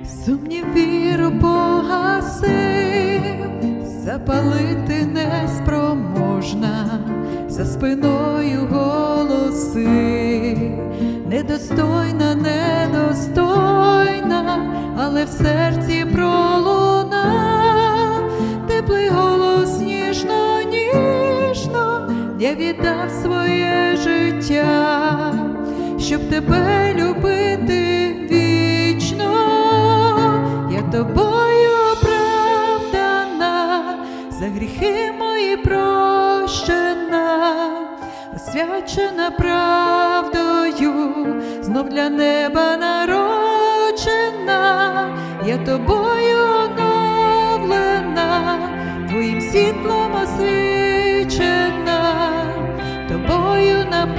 Сумнів віру погасив, запалити неспроможна, за спиною голоси. Недостойна, недостойна, але в серці пролунав теплий голос ніжно, ніжно. Я віддав своє життя, щоб тебе любити вічно. Я тобою оправдана, за гріхи мої прощена, освячена правдою, знов для неба народжена. Я тобою оновлена, твоїм світлом освічена, тобою наповнена.